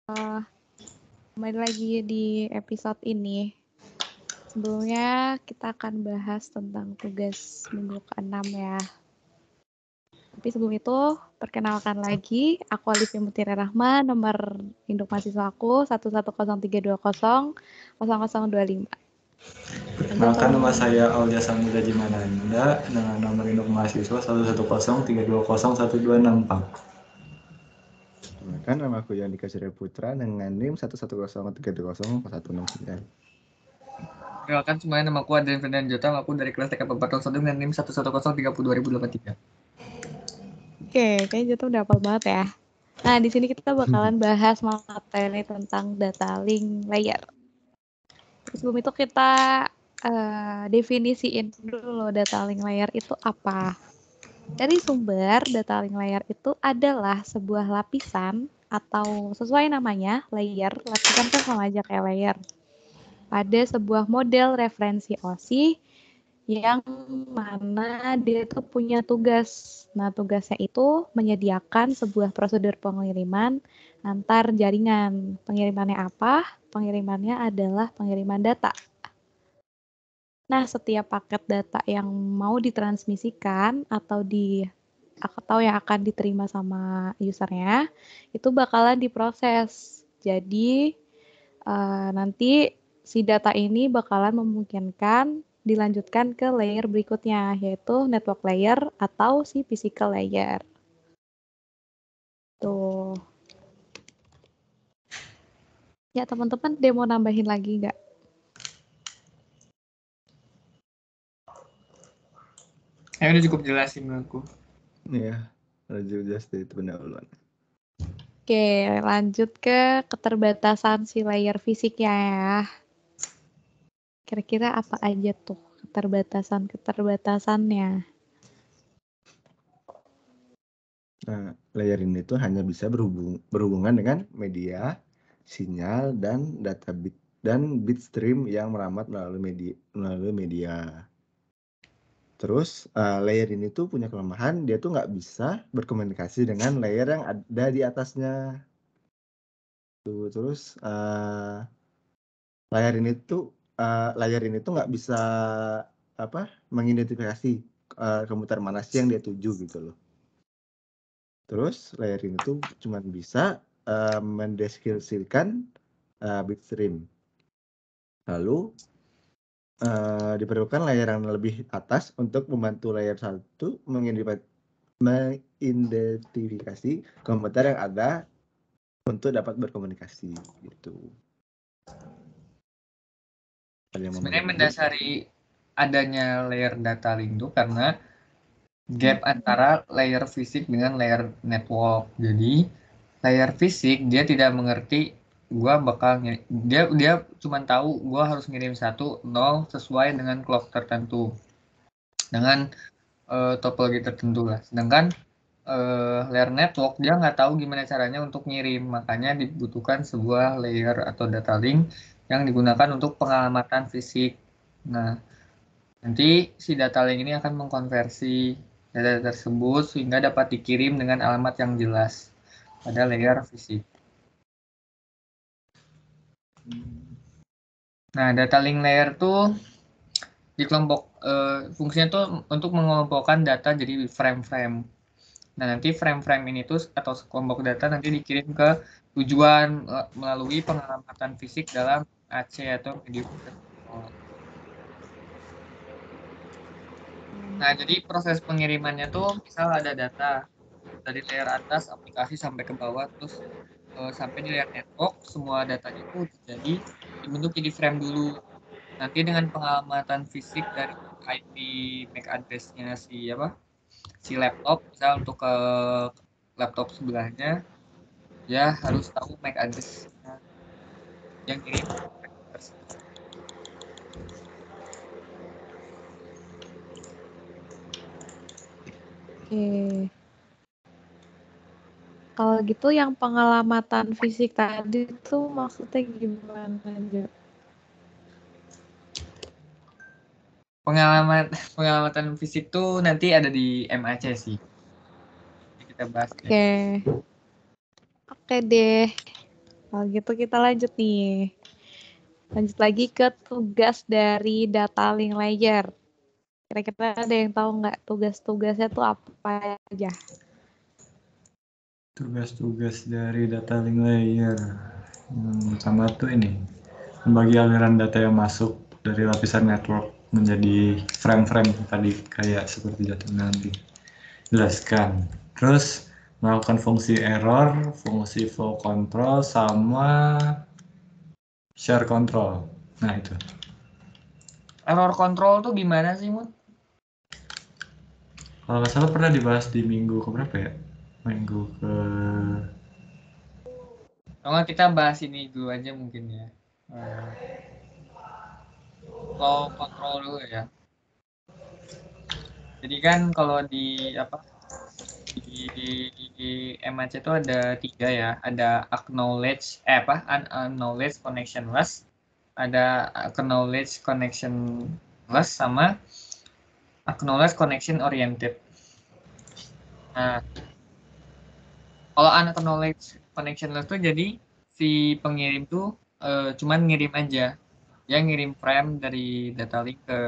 Kembali lagi di episode ini. Sebelumnya kita akan bahas tentang tugas minggu ke-6 ya. Tapi sebelum itu, perkenalkan lagi, aku Alifia Mutiara Rahma, nomor induk mahasiswa aku 11032000025. Perkenalkan, nama saya Aulia Samudra Jimananda dengan nomor induk mahasiswa 11032001264. Perkenalkan, nama aku Yandika Surya Putra dengan NIM 11032004169. Perkenalkan semuanya, nama aku Adrian Fernand Jota, aku dari kelas TK 401 dengan NIM 110302083. Oke, kayaknya Jota udah hafal banget ya. Nah, di sini kita bakalan bahas materi tentang data link layer. Sebelum itu kita definisiin dulu data link layer itu apa. Dari sumber, data link layer itu adalah sebuah lapisan atau sesuai namanya, layer. Lapisan kan sama aja kayak layer. Pada sebuah model referensi OSI yang mana dia itu punya tugas. Nah, tugasnya itu menyediakan sebuah prosedur pengiriman antar jaringan. Pengirimannya apa? Pengirimannya adalah pengiriman data. Nah, setiap paket data yang mau ditransmisikan atau yang akan diterima sama usernya, itu bakalan diproses. Jadi, nanti si data ini bakalan memungkinkan dilanjutkan ke layer berikutnya, yaitu network layer atau si physical layer. Tuh. Ya, teman-teman, dia mau nambahin lagi nggak? Udah cukup jelasin menurutku. Iya, jelas itu pendahuluan. Oke, lanjut ke keterbatasan si layer fisiknya ya. Kira-kira apa aja tuh keterbatasannya? Nah, layer ini tuh hanya bisa berhubungan dengan media, sinyal, dan data bit bitstream yang merambat melalui media. Terus layer ini tuh punya kelemahan, dia tuh nggak bisa berkomunikasi dengan layer yang ada di atasnya. Terus layer ini tuh nggak bisa mengidentifikasi komputer mana sih yang dia tuju gitu loh. Terus layer ini tuh cuma bisa mendeskripsikan bitstream. Lalu diperlukan layer yang lebih atas untuk membantu layer 1 mengidentifikasi komputer yang ada untuk dapat berkomunikasi gitu. Sebenarnya mendasari adanya layer data link itu karena gap antara layer fisik dengan layer network. Jadi layer fisik dia tidak mengerti dia cuma tahu gua harus ngirim 1, 0 sesuai dengan clock tertentu dengan topologi tertentu lah. Sedangkan layer network dia nggak tahu gimana caranya untuk ngirim, makanya dibutuhkan sebuah layer atau data link yang digunakan untuk pengalamatan fisik. Nah, nanti si data link ini akan mengkonversi data tersebut sehingga dapat dikirim dengan alamat yang jelas pada layer fisik. Nah, data link layer tuh di kelompok fungsinya tuh untuk mengelompokkan data jadi frame-frame. Nah, nanti frame-frame ini tuh atau kelompok data nanti dikirim ke tujuan melalui pengamatan fisik dalam AC atau medium. Nah, jadi proses pengirimannya tuh misal ada data dari layer atas aplikasi sampai ke bawah terus sampai di layer network, semua datanya tuh dibentuk jadi frame dulu. Nanti dengan pengamatan fisik dari IP MAC address-nya si laptop, misal untuk ke laptop sebelahnya, ya harus tahu MAC address yang kirim tersebut. Oke. Kalau gitu yang pengalamatan fisik tadi tuh maksudnya gimana aja? Pengamatan fisik tuh nanti ada di MAC sih. Jadi kita bahas. Oke. Oke deh. Kalau gitu kita lanjut nih. Lanjut lagi ke tugas dari data link layer. Kira-kira ada yang tahu nggak tugas-tugasnya tuh apa aja? Tugas-tugas dari data link layer. Pertama tuh ini, membagi aliran data yang masuk dari lapisan network menjadi frame-frame tadi kayak seperti data nanti. Jelaskan. Terus melakukan fungsi error, fungsi flow control, sama share control. Nah itu. Error control tuh gimana sih, Mut? Kalau nggak salah pernah dibahas di minggu keberapa ya? Minggu ke... Kalau kita bahas ini dulu aja mungkin ya. Flow control dulu ya. Jadi kan kalau di MAC itu ada 3 ya. Ada unacknowledged connectionless, ada acknowledged connectionless, sama acknowledged connection oriented. Nah, kalau unacknowledged connectionless tuh jadi si pengirim tuh cuman ngirim aja. Dia ngirim frame dari data link ke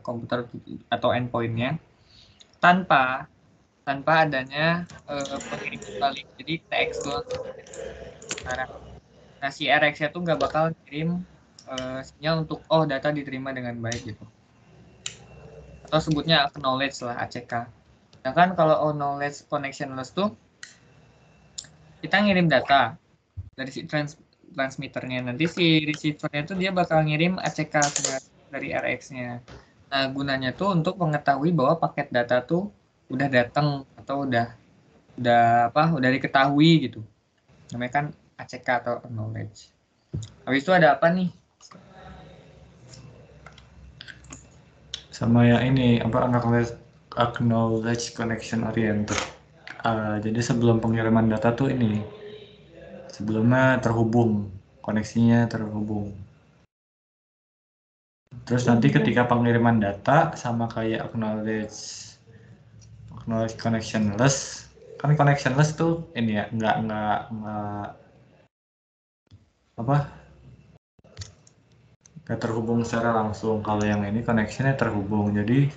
komputer atau endpoint-nya tanpa adanya pengirim data link. Jadi TX doang. Nah, si RX-nya tuh nggak bakal kirim sinyal untuk data diterima dengan baik gitu. Atau sebutnya acknowledge lah, ACK. Nah kan kalau acknowledge connectionless tuh kita ngirim data dari si transmitternya. Nanti si receivernya tuh dia bakal ngirim ACK dari RX-nya. Nah, gunanya tuh untuk mengetahui bahwa paket data tuh udah datang atau udah diketahui gitu. Namanya kan ACK atau acknowledge. Habis itu ada apa nih? Sama yang ini, acknowledge connection oriented. Jadi sebelum pengiriman data tuh ini, sebelumnya terhubung, koneksinya terhubung. Terus nanti ketika pengiriman data sama kayak acknowledge connectionless, kan connectionless tuh ini ya, nggak terhubung secara langsung. Kalau yang ini connectionnya terhubung, jadi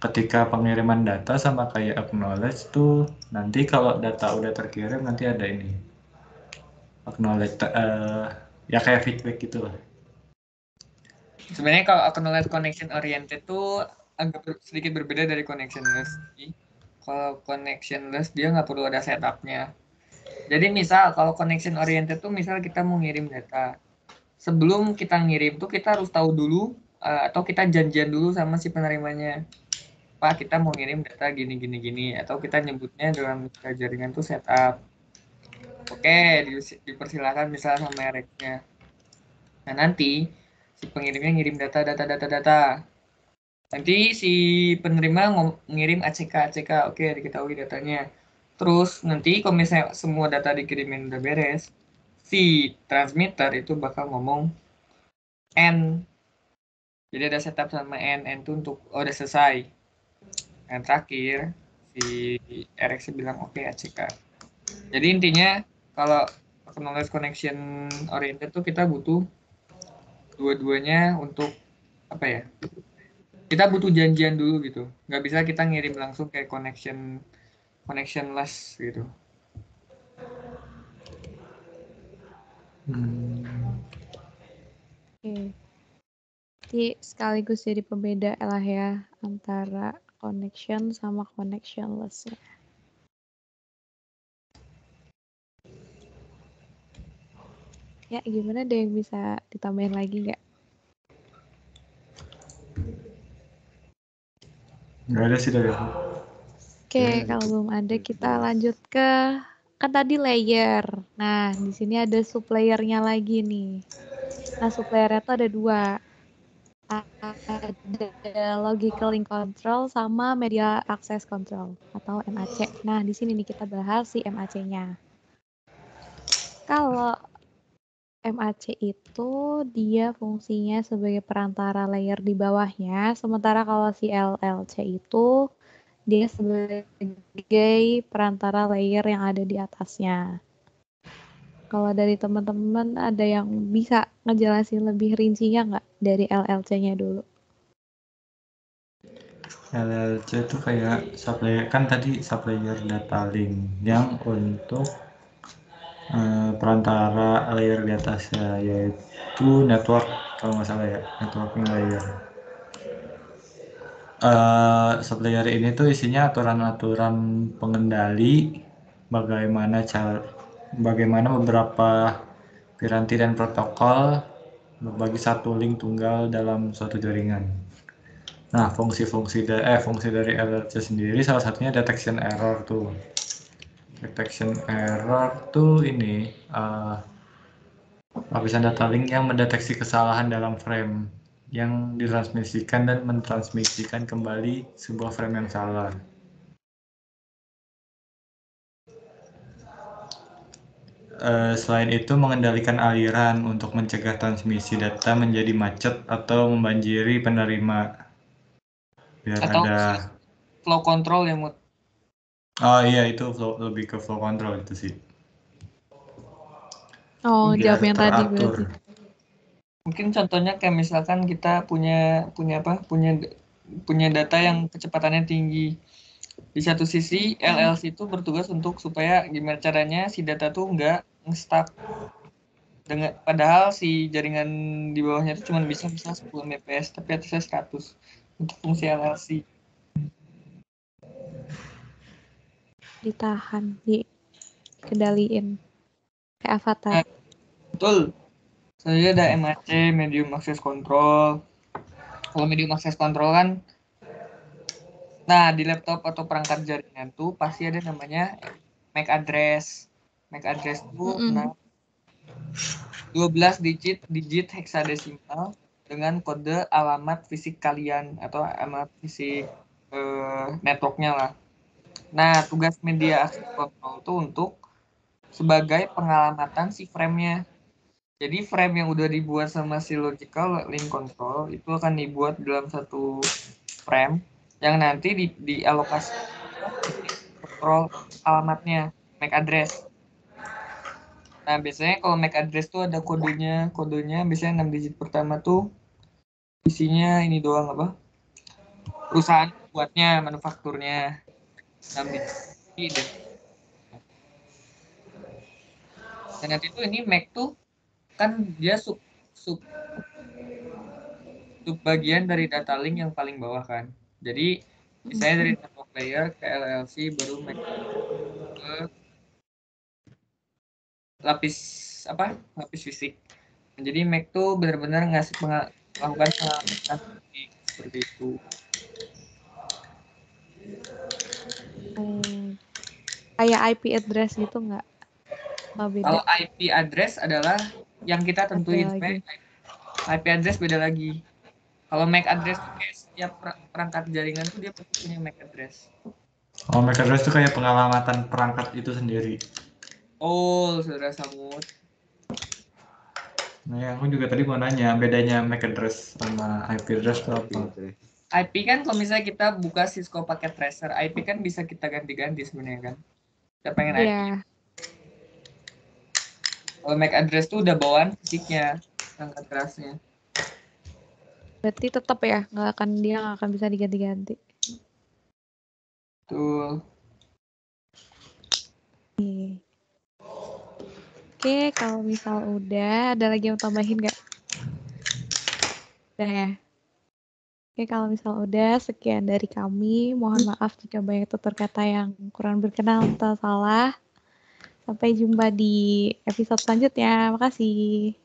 ketika pengiriman data sama kayak acknowledge tuh nanti kalau data udah terkirim nanti ada ini acknowledge ya kayak feedback gitu lah. Sebenarnya kalau acknowledge connection oriented tuh agak sedikit berbeda dari connectionless. Jadi, kalau connectionless dia nggak perlu ada setupnya. Jadi misal kalau connection oriented tuh misal kita mau ngirim data. Sebelum kita ngirim tuh kita harus tahu dulu atau kita janjian dulu sama si penerimanya. Pak, kita mau ngirim data gini. Atau kita nyebutnya dalam jaringan tuh setup. Oke, dipersilakan misal sama RX-nya. Nah, nanti si pengirimnya ngirim data. Nanti si penerima ngirim ACK, oke, diketahui datanya. Terus nanti kalau misalnya semua data dikirimin udah beres, si transmitter itu bakal ngomong N. Jadi ada setup sama N itu untuk udah selesai. Yang terakhir si RX bilang oke, ACK. Jadi intinya kalau acknowledge connection oriented tuh kita butuh dua-duanya untuk apa ya? Kita butuh janjian dulu gitu. Nggak bisa kita ngirim langsung kayak connectionless gitu. Oke. Jadi sekaligus jadi pembeda lah ya antara connection sama connectionless ya. Ya gimana deh yang bisa ditambahin lagi nggak? Nggak ada sih dari aku. Oke, kalau belum ada kita lanjut ke kan tadi layer. Nah, di sini ada sublayernya lagi nih. Nah, sublayernya tuh ada 2. Ada logical link control sama media access control atau MAC. Nah, di sini nih kita bahas si MAC-nya. Kalau MAC itu dia fungsinya sebagai perantara layer di bawahnya, sementara kalau si LLC itu dia sebagai perantara layer yang ada di atasnya. Kalau dari teman-teman ada yang bisa ngejelasin lebih rincinya nggak dari LLC-nya dulu? LLC itu kayak supplier, kan tadi supplier data link yang untuk perantara layer di atasnya, yaitu network kalau nggak salah ya, networking layer. Supplier ini tuh isinya aturan-aturan pengendali bagaimana beberapa piranti dan protokol berbagi satu link tunggal dalam suatu jaringan. Nah, fungsi dari LLC sendiri salah satunya detection error tuh. Detection error tuh ini lapisan data link yang mendeteksi kesalahan dalam frame yang ditransmisikan dan mentransmisikan kembali sebuah frame yang salah. Selain itu mengendalikan aliran untuk mencegah transmisi data menjadi macet atau membanjiri penerima. Biar Atau ada flow control ya, Mut. Oh iya, itu lebih ke flow control itu sih. Oh, Biar jawab yang tadi teratur. berarti. Mungkin contohnya kayak misalkan kita punya data yang kecepatannya tinggi. Di satu sisi LLC itu bertugas untuk supaya gimana caranya si data tuh nggak nge-stuck. Padahal si jaringan di bawahnya itu cuma bisa 10 Mbps, tapi atasnya 100 untuk fungsi LLC. Ditahan, dikendaliin. Kayak avatar. Nah, betul. Selanjutnya ada MAC, Medium Access Control. Kalau Medium Access Control kan, nah di laptop atau perangkat jaringan tuh pasti ada namanya MAC address. MAC address tuh 12 digit heksadesimal dengan kode alamat fisik kalian atau alamat fisik networknya lah. Nah, tugas media access control itu untuk sebagai pengalamatan si frame-nya. Jadi frame yang udah dibuat sama si logical link control itu akan dibuat dalam satu frame yang nanti dialokasi kontrol alamatnya, MAC address. Nah, biasanya kalau MAC address tuh ada kodenya biasanya 6 digit pertama tuh isinya ini doang apa? Perusahaan buatnya, manufakturnya. 6 digit. Dan nanti tuh ini MAC tuh kan dia sub bagian dari data link yang paling bawah kan. Jadi misalnya dari network layer ke LLC baru MAC ke lapis fisik. Jadi Mac tuh benar-benar melakukan pengawasan seperti itu. Kayak IP address gitu nggak? Kalau IP address adalah yang kita tentuin. IP address beda lagi. Kalau MAC address tuh kayak setiap perangkat jaringan tuh dia pasti punya MAC address. Oh, MAC address itu kayak pengalamatan perangkat itu sendiri. Oh, saudara Samud. Nah, aku juga tadi mau nanya bedanya MAC address sama IP address itu apa? IP kan kalau misalnya kita buka Cisco paket tracer, IP kan bisa kita ganti-ganti sebenarnya kan. Kita pengen IP. Kalau MAC address tuh udah bawaan fisiknya, perangkat kerasnya. Berarti tetap ya, dia nggak akan bisa diganti-ganti. Tuh. Oke, kalau misal udah, ada lagi yang tambahin nggak? Udah ya? Oke, kalau misal udah, sekian dari kami. Mohon maaf jika banyak tutur kata yang kurang berkenan atau salah. Sampai jumpa di episode selanjutnya. Makasih.